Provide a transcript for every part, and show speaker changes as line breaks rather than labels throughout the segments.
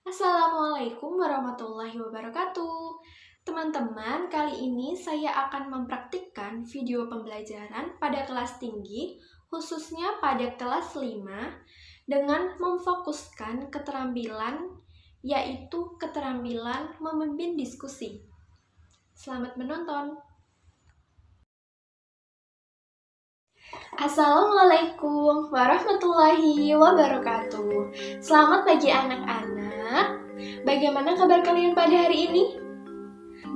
Assalamualaikum warahmatullahi wabarakatuh. Teman-teman, kali ini saya akan mempraktikkan video pembelajaran pada kelas tinggi, khususnya pada kelas 5, dengan memfokuskan keterampilan, yaitu keterampilan memimpin diskusi. Selamat menonton. Assalamualaikum warahmatullahi wabarakatuh. Selamat pagi anak-anak. Bagaimana kabar kalian pada hari ini?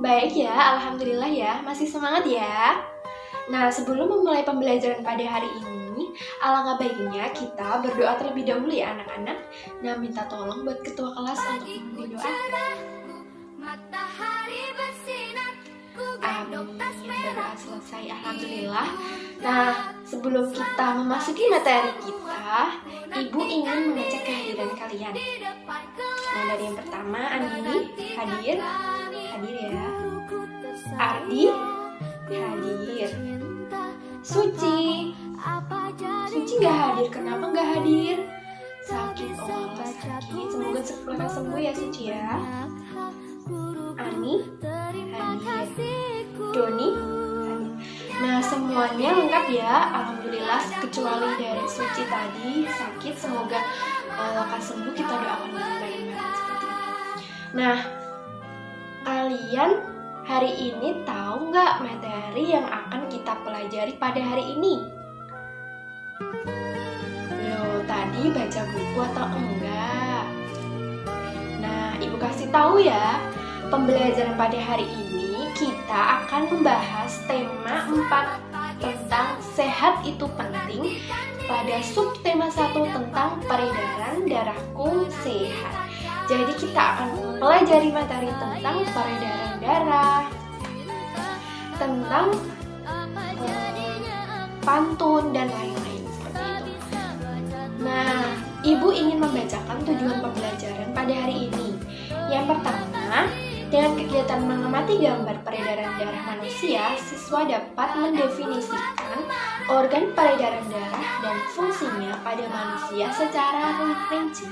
Baik ya, alhamdulillah ya. Masih semangat ya? Nah, sebelum memulai pembelajaran pada hari ini, alangkah baiknya kita berdoa terlebih dahulu ya anak-anak. Nah, minta tolong buat ketua kelas untuk memberi doa. Amin. Berdoa selesai, alhamdulillah. Nah, sebelum kita memasuki materi kita, Ibu ingin mengecek kehadiran kalian. Nah, dari yang pertama, Andini hadir ya. Ardi hadir. Suci nggak hadir. Kenapa nggak hadir? Sakit, sakit. Semoga segera sembuh ya Suci ya. Ani hadir. Doni hadir. Nah, semuanya lengkap ya, alhamdulillah, kecuali dari Suci tadi sakit. Semoga lekas sembuh, kita doakan bareng-bareng seperti itu. Nah, kalian hari ini tahu nggak materi yang akan kita pelajari pada hari ini? Loh, tadi baca buku atau enggak? Nah, Ibu kasih tahu ya, pembelajaran pada hari ini kita akan membahas tema 4 tentang sehat itu penting pada subtema 1 tentang peredaran darahku sehat. Jadi kita akan mempelajari materi tentang peredaran darah, tentang pantun dan lain-lain seperti itu. Nah, Ibu ingin membacakan tujuan pembelajaran pada hari ini. Yang pertama, dengan kegiatan mengamati gambar peredaran darah manusia, siswa dapat mendefinisikan organ peredaran darah dan fungsinya pada manusia secara rinci.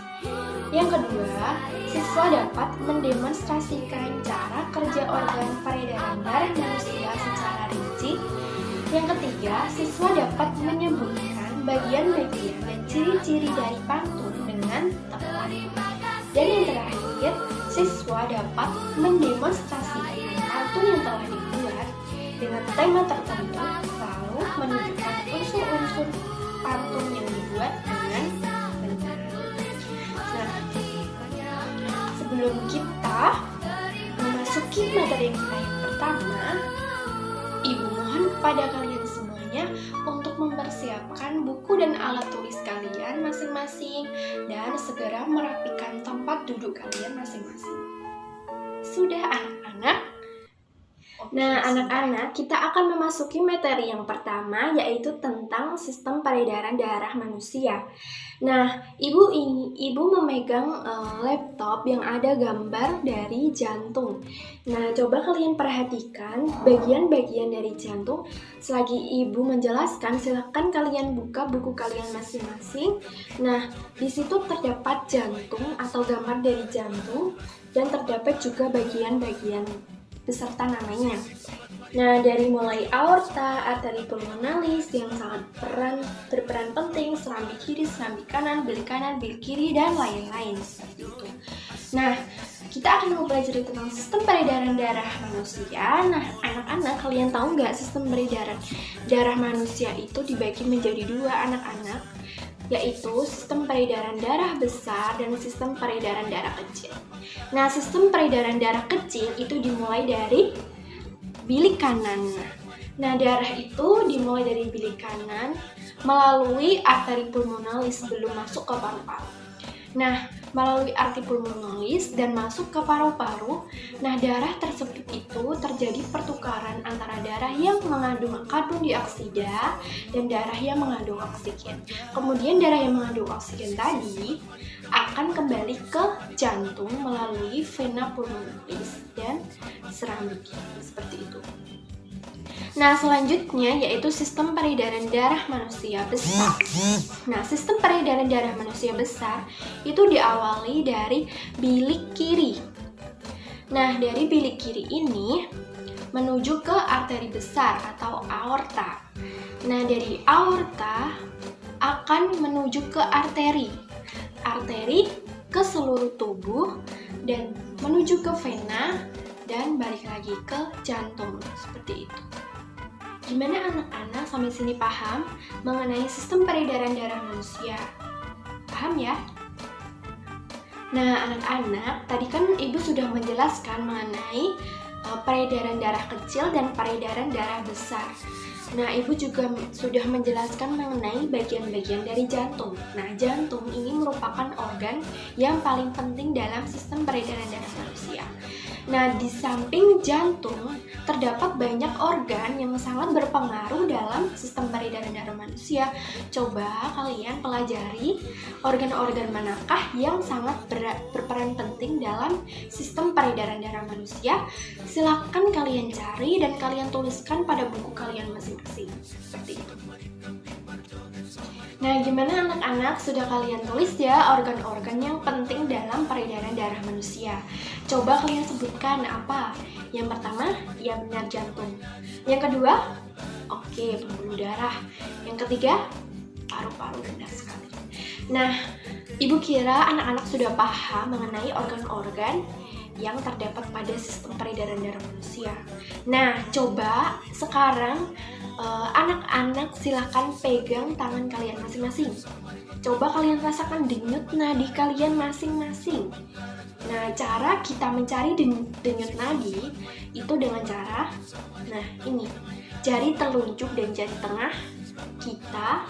Yang kedua, siswa dapat mendemonstrasikan cara kerja organ peredaran darah manusia secara rinci. Yang ketiga, siswa dapat menyebutkan bagian-bagian dan ciri-ciri dari pantun dengan tepat. Dan yang terakhir, siswa dapat mendemonstrasikan pantun yang telah dibuat dengan tema tertentu, lalu menunjukkan unsur-unsur pantun yang dibuat dengan benar. Nah, sebelum kita memasuki materi kita yang pertama, Ibu mohon kepada kalian semuanya untuk mempersiapkan buku dan alat tulis kalian masing-masing dan segera merapikan tempat duduk kalian masing-masing. Sudah anak-anak? Nah, anak-anak, kita akan memasuki materi yang pertama, yaitu tentang sistem peredaran darah manusia. Nah, ibu memegang laptop yang ada gambar dari jantung. Nah, coba kalian perhatikan bagian-bagian dari jantung. Selagi ibu menjelaskan, silakan kalian buka buku kalian masing-masing. Nah, di situ terdapat jantung atau gambar dari jantung dan terdapat juga bagian-bagian beserta namanya. Nah, dari mulai aorta, arteri pulmonalis yang sangat berperan penting, serambi kiri, serambi kanan, bilik kiri, dan lain-lain seperti itu. Nah, kita akan mempelajari tentang sistem peredaran darah manusia. Nah, anak-anak, kalian tahu nggak sistem peredaran darah manusia itu dibagi menjadi 2 anak-anak, yaitu sistem peredaran darah besar dan sistem peredaran darah kecil. Nah, sistem peredaran darah kecil itu dimulai dari bilik kanan. Nah, darah itu dimulai dari bilik kanan melalui arteri pulmonalis sebelum masuk ke paru-paru. Nah, melalui arteri pulmonalis dan masuk ke paru-paru, nah darah tersebut itu terjadi pertukaran antara darah yang mengandung karbon dioksida dan darah yang mengandung oksigen. Kemudian darah yang mengandung oksigen tadi akan kembali ke jantung melalui vena pulmonalis dan serambi kiri seperti itu. Nah, selanjutnya yaitu sistem peredaran darah manusia besar. Nah, sistem peredaran darah manusia besar itu diawali dari bilik kiri. Nah, dari bilik kiri ini menuju ke arteri besar atau aorta. Nah, dari aorta akan menuju ke arteri. Arteri ke seluruh tubuh dan menuju ke vena dan balik lagi ke jantung, seperti itu. Gimana anak-anak sampai sini paham mengenai sistem peredaran darah manusia? Paham ya? Nah, anak-anak, tadi kan Ibu sudah menjelaskan mengenai peredaran darah kecil dan peredaran darah besar. Nah, Ibu juga sudah menjelaskan mengenai bagian-bagian dari jantung. Nah, jantung ini merupakan organ yang paling penting dalam sistem peredaran darah manusia. Nah, di samping jantung, terdapat banyak organ yang sangat berpengaruh dalam sistem peredaran darah manusia. Coba kalian pelajari organ-organ manakah yang sangat berperan penting dalam sistem peredaran darah manusia. Silakan kalian cari dan kalian tuliskan pada buku kalian masing-masing. Seperti itu. Nah, gimana anak-anak? Sudah kalian tulis ya organ-organ yang penting dalam peredaran darah manusia. Coba kalian sebutkan apa? Yang pertama, ya benar jantung. Yang kedua, oke, pembuluh darah. Yang ketiga, paru-paru, benar sekali. Nah, Ibu kira anak-anak sudah paham mengenai organ-organ yang terdapat pada sistem peredaran darah manusia. Nah, coba sekarang anak-anak silakan pegang tangan kalian masing-masing. Coba kalian rasakan denyut nadi kalian masing-masing. Nah, cara kita mencari denyut nadi itu dengan cara, nah ini, jari telunjuk dan jari tengah kita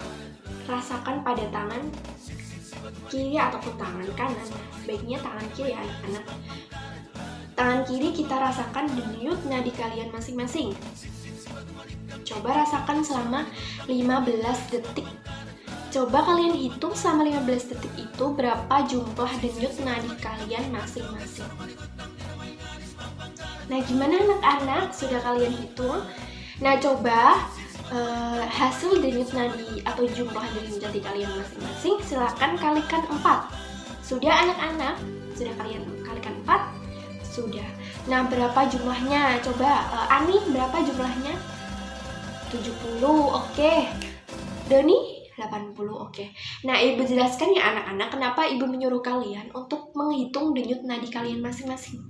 rasakan pada tangan kiri ataupun tangan kanan. Sebaiknya tangan kiri ya anak-anak. Tangan kiri kita rasakan denyut nadi kalian masing-masing. Coba rasakan selama 15 detik. Coba kalian hitung selama 15 detik itu berapa jumlah denyut nadi kalian masing-masing. Nah, gimana anak-anak? Sudah kalian hitung? Nah, coba hasil denyut nadi atau jumlah denyut nadi kalian masing-masing silakan kalikan 4. Sudah anak-anak? Sudah kalian kalikan 4? Sudah. Nah, berapa jumlahnya? Coba Ani, berapa jumlahnya? 70, oke. Doni, 80, oke. Nah, Ibu jelaskan ya anak-anak kenapa Ibu menyuruh kalian untuk menghitung denyut nadi kalian masing-masing.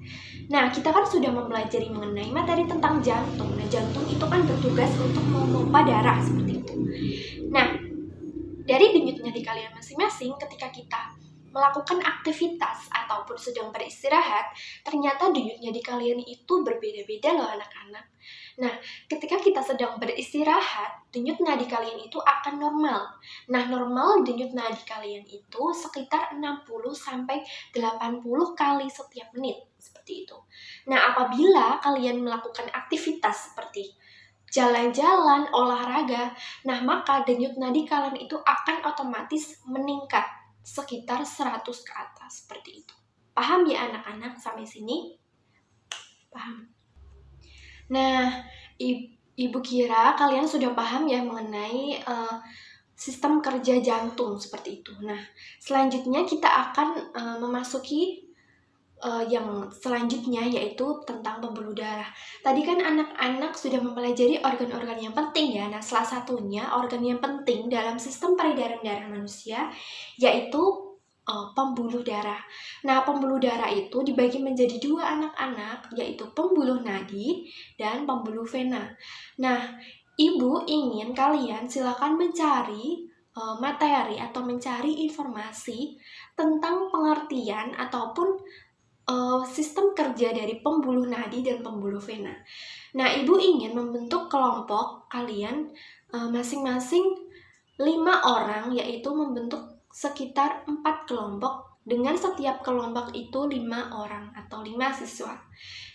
Nah, kita kan sudah mempelajari mengenai materi tentang jantung. Nah, jantung itu kan bertugas untuk memompa darah seperti itu. Nah, dari denyut nadi kalian masing-masing ketika kita melakukan aktivitas ataupun sedang beristirahat, ternyata denyut nadi kalian itu berbeda-beda loh anak-anak. Nah, ketika kita sedang beristirahat, denyut nadi kalian itu akan normal. Nah, normal denyut nadi kalian itu sekitar 60-80 kali setiap menit, seperti itu. Nah, apabila kalian melakukan aktivitas seperti jalan-jalan, olahraga, nah maka denyut nadi kalian itu akan otomatis meningkat sekitar 100 ke atas, seperti itu. Paham ya anak-anak sampai sini? Paham? Nah, Ibu kira kalian sudah paham ya mengenai sistem kerja jantung seperti itu. Nah, selanjutnya kita akan memasuki yang selanjutnya yaitu tentang pembuluh darah. Tadi kan anak-anak sudah mempelajari organ-organ yang penting ya. Nah, salah satunya organ yang penting dalam sistem peredaran darah manusia yaitu pembuluh darah. Nah, pembuluh darah itu dibagi menjadi 2 anak-anak, yaitu pembuluh nadi dan pembuluh vena. Nah, Ibu ingin kalian silakan mencari materi atau mencari informasi tentang pengertian ataupun sistem kerja dari pembuluh nadi dan pembuluh vena. Nah, Ibu ingin membentuk kelompok kalian masing-masing 5 orang, yaitu membentuk sekitar 4 kelompok dengan setiap kelompok itu 5 orang atau 5 siswa.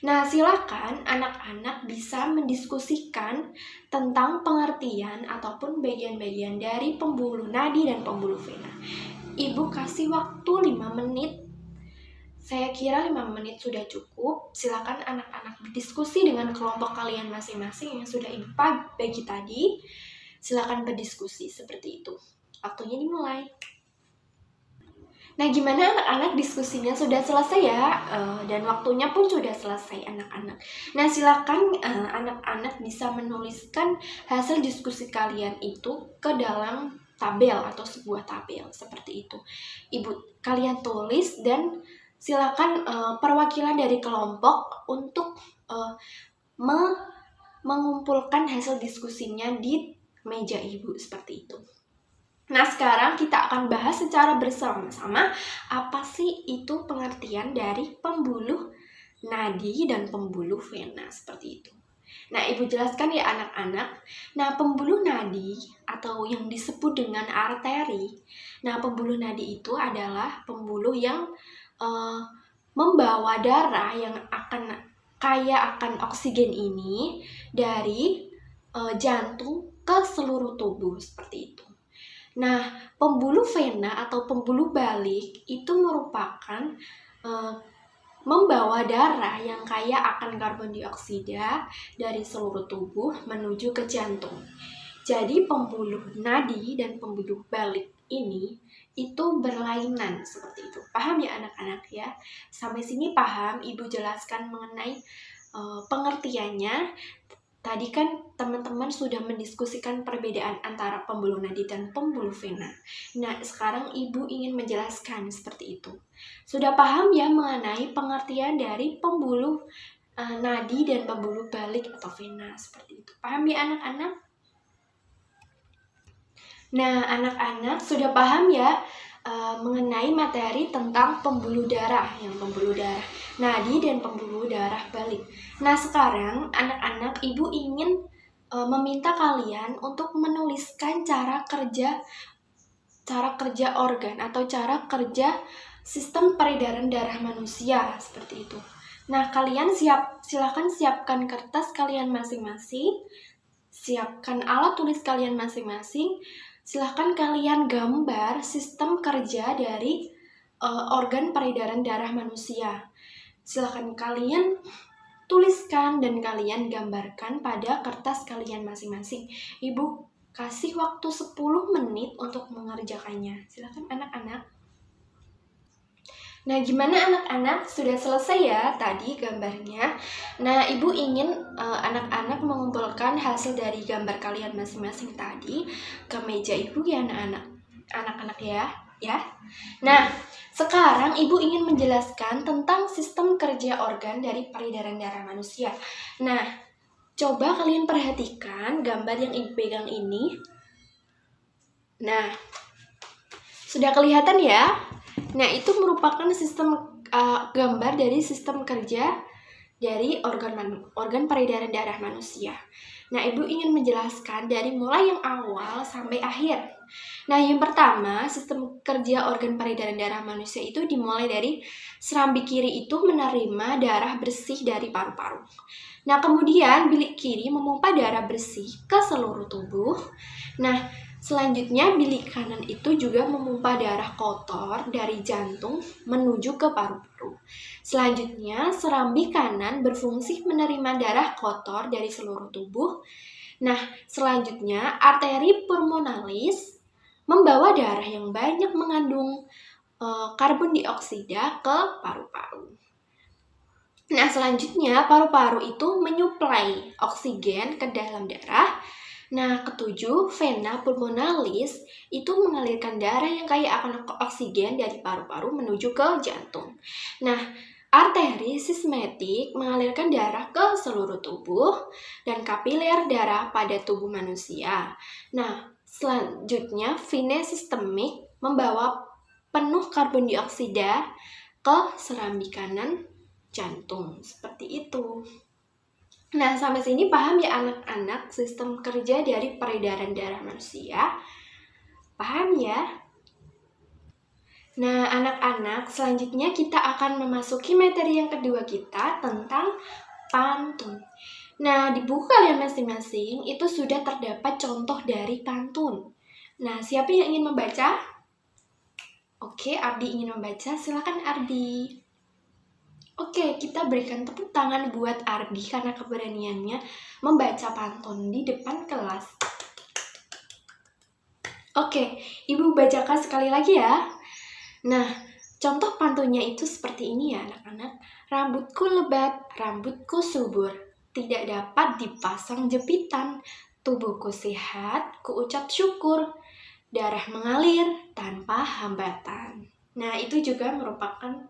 Nah, silakan anak-anak bisa mendiskusikan tentang pengertian ataupun bagian-bagian dari pembuluh nadi dan pembuluh vena. Ibu kasih waktu 5 menit Saya kira 5 menit sudah cukup. Silakan anak-anak berdiskusi dengan kelompok kalian masing-masing yang sudah Ibu bagi tadi. Silakan berdiskusi seperti itu. Waktunya dimulai. Nah, gimana anak-anak, diskusinya sudah selesai ya? Dan waktunya pun sudah selesai anak-anak. Nah, silakan anak-anak bisa menuliskan hasil diskusi kalian itu ke dalam tabel atau sebuah tabel seperti itu. Ibu, kalian tulis dan silakan perwakilan dari kelompok untuk mengumpulkan hasil diskusinya di meja Ibu seperti itu. Nah, sekarang kita akan bahas secara bersama-sama apa sih itu pengertian dari pembuluh nadi dan pembuluh vena seperti itu. Nah, Ibu jelaskan ya anak-anak. Nah, pembuluh nadi atau yang disebut dengan arteri. Nah, pembuluh nadi itu adalah pembuluh yang membawa darah yang akan kaya akan oksigen ini dari jantung ke seluruh tubuh seperti itu. Nah, pembuluh vena atau pembuluh balik itu merupakan membawa darah yang kaya akan karbon dioksida dari seluruh tubuh menuju ke jantung. Jadi pembuluh nadi dan pembuluh balik ini itu berlainan seperti itu. Paham ya anak-anak ya? Sampai sini paham? Ibu jelaskan mengenai pengertiannya. Tadi kan teman-teman sudah mendiskusikan perbedaan antara pembuluh nadi dan pembuluh vena. Nah, sekarang Ibu ingin menjelaskan seperti itu. Sudah paham ya mengenai pengertian dari pembuluh nadi dan pembuluh balik atau vena seperti itu. Paham ya anak-anak? Nah, anak-anak sudah paham ya mengenai materi tentang pembuluh darah, pembuluh darah nadi dan pembuluh darah balik. Nah, sekarang anak-anak, Ibu ingin meminta kalian untuk menuliskan cara kerja organ atau cara kerja sistem peredaran darah manusia seperti itu. Nah, kalian silakan siapkan kertas kalian masing-masing, siapkan alat tulis kalian masing-masing. Silahkan kalian gambar sistem kerja dari organ peredaran darah manusia. Silahkan kalian tuliskan dan kalian gambarkan pada kertas kalian masing-masing. Ibu kasih waktu 10 menit untuk mengerjakannya. Silahkan anak-anak. Nah, gimana anak-anak? Sudah selesai ya tadi gambarnya? Nah, Ibu ingin anak-anak mengumpulkan hasil dari gambar kalian masing-masing tadi ke meja Ibu ya anak-anak. Anak-anak ya. Nah, sekarang Ibu ingin menjelaskan tentang sistem kerja organ dari peredaran darah manusia. Nah, coba kalian perhatikan gambar yang Ibu pegang ini. Nah, sudah kelihatan ya? Nah, itu merupakan sistem gambar dari sistem kerja dari organ peredaran darah manusia. Nah, Ibu ingin menjelaskan dari mulai yang awal sampai akhir. Nah, yang pertama, sistem kerja organ peredaran darah manusia itu dimulai dari serambi kiri itu menerima darah bersih dari paru-paru. Nah, kemudian bilik kiri memompa darah bersih ke seluruh tubuh. Nah, selanjutnya bilik kanan itu juga memompa darah kotor dari jantung menuju ke paru-paru. Selanjutnya, serambi kanan berfungsi menerima darah kotor dari seluruh tubuh. Nah, selanjutnya arteri pulmonalis membawa darah yang banyak mengandung karbon dioksida ke paru-paru. Nah, selanjutnya paru-paru itu menyuplai oksigen ke dalam darah. Nah, ketujuh, vena pulmonalis itu mengalirkan darah yang kaya akan oksigen dari paru-paru menuju ke jantung. Nah, arteri sistematik mengalirkan darah ke seluruh tubuh dan kapiler darah pada tubuh manusia. Nah, selanjutnya vena sistemik membawa penuh karbon dioksida ke serambi kanan jantung. Seperti itu. Nah, sampai sini paham ya anak-anak sistem kerja dari peredaran darah manusia? Paham ya? Nah, anak-anak, selanjutnya kita akan memasuki materi yang kedua kita tentang pantun. Nah, di buku kalian masing-masing itu sudah terdapat contoh dari pantun. Nah, siapa yang ingin membaca? Oke, Ardi ingin membaca. Silakan Ardi. Oke, kita berikan tepuk tangan buat Ardi karena keberaniannya membaca pantun di depan kelas. Oke, Ibu bacakan sekali lagi ya. Nah, contoh pantunnya itu seperti ini ya anak-anak. Rambutku lebat, rambutku subur, tidak dapat dipasang jepitan. Tubuhku sehat, kuucap syukur, darah mengalir tanpa hambatan. Nah, itu juga merupakan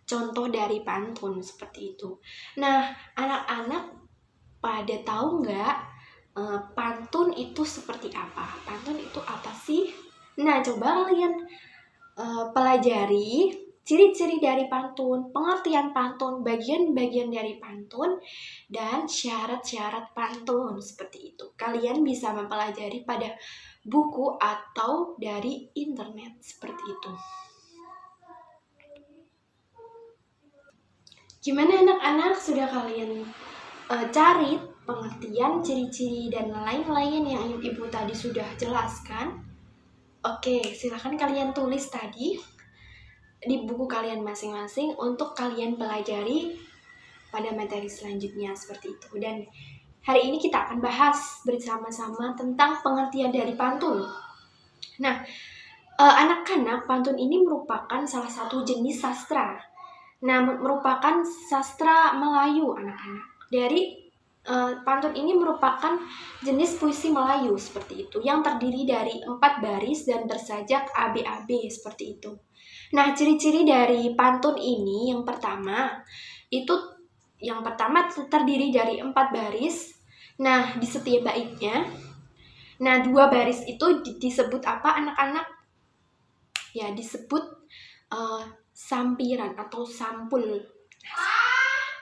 contoh dari pantun seperti itu. Nah, anak-anak pada tahu nggak pantun itu seperti apa? Pantun itu apa sih? Nah, coba kalian pelajari ciri-ciri dari pantun, pengertian pantun, bagian-bagian dari pantun, dan syarat-syarat pantun seperti itu. Kalian bisa mempelajari pada buku atau dari internet seperti itu. Gimana anak-anak, sudah kalian cari pengertian, ciri-ciri, dan lain-lain yang Ibu tadi sudah jelaskan? Oke, silakan kalian tulis tadi di buku kalian masing-masing untuk kalian pelajari pada materi selanjutnya seperti itu. Dan hari ini kita akan bahas bersama-sama tentang pengertian dari pantun. Nah, anak-anak, pantun ini merupakan salah satu jenis sastra. Nah, merupakan sastra Melayu anak-anak. Dari pantun ini merupakan jenis puisi Melayu seperti itu, yang terdiri dari 4 baris dan bersajak ABAB seperti itu. Nah, ciri-ciri dari pantun ini yang pertama terdiri dari 4 baris. Nah, di setiap baitnya, nah 2 baris itu disebut apa anak-anak? Ya, disebut sampiran atau sampul.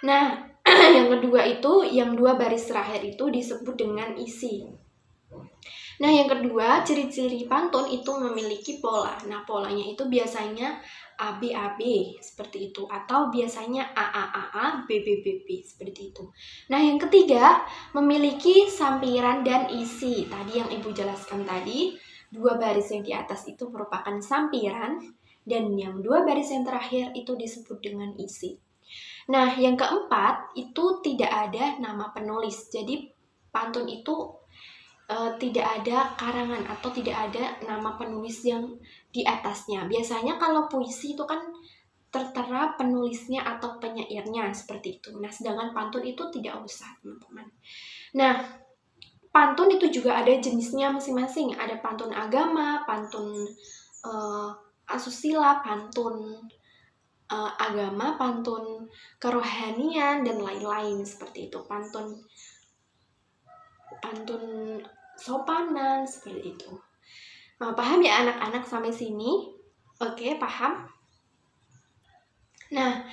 Nah, yang kedua itu, yang 2 baris terakhir itu disebut dengan isi. Nah, yang kedua, ciri-ciri pantun itu memiliki pola. Nah, polanya itu biasanya ABAB seperti itu, atau biasanya AAAA, BBBB seperti itu. Nah, yang ketiga, memiliki sampiran dan isi. Tadi yang Ibu jelaskan tadi, 2 baris yang di atas itu merupakan sampiran, dan yang 2 baris yang terakhir itu disebut dengan isi. Nah, yang keempat itu tidak ada nama penulis. Jadi pantun itu tidak ada karangan atau tidak ada nama penulis yang di atasnya. Biasanya kalau puisi itu kan tertera penulisnya atau penyairnya seperti itu. Nah, sedangkan pantun itu tidak usah, teman-teman. Nah, pantun itu juga ada jenisnya masing-masing. Ada pantun agama, pantun asusila, pantun agama, pantun kerohanian, dan lain-lain seperti itu. Pantun sopanan seperti itu. Paham ya anak-anak sampai sini? Oke, paham? Nah,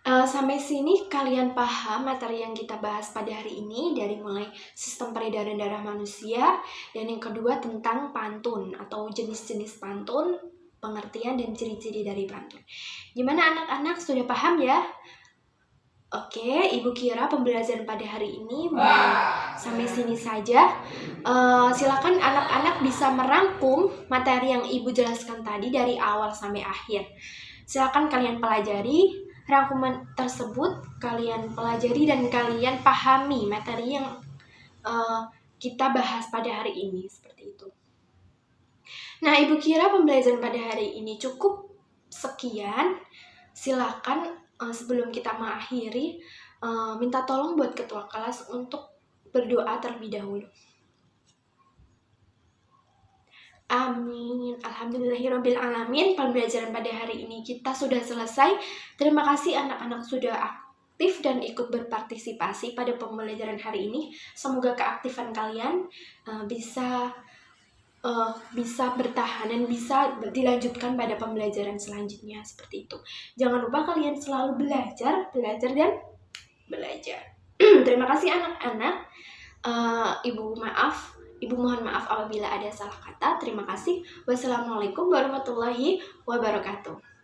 sampai sini kalian paham materi yang kita bahas pada hari ini, dari mulai sistem peredaran darah manusia, dan yang kedua tentang pantun atau jenis-jenis pantun, pengertian dan ciri-ciri dari pantun. Gimana anak-anak, sudah paham ya? Oke, Ibu kira pembelajaran pada hari ini sampai sini saja. Silakan anak-anak bisa merangkum materi yang Ibu jelaskan tadi dari awal sampai akhir. Silakan kalian pelajari rangkuman tersebut, kalian pelajari dan kalian pahami materi yang kita bahas pada hari ini seperti itu. Nah, Ibu kira pembelajaran pada hari ini cukup sekian. Silakan sebelum kita mengakhiri, minta tolong buat ketua kelas untuk berdoa terlebih dahulu. Amin. Alhamdulillahirrabbilalamin. Pembelajaran pada hari ini kita sudah selesai. Terima kasih anak-anak sudah aktif dan ikut berpartisipasi pada pembelajaran hari ini. Semoga keaktifan kalian bisa bertahan dan bisa dilanjutkan pada pembelajaran selanjutnya seperti itu. Jangan lupa kalian selalu belajar dan belajar. Terima kasih anak-anak. Ibu mohon maaf apabila ada salah kata. Terima kasih. Wassalamualaikum warahmatullahi wabarakatuh.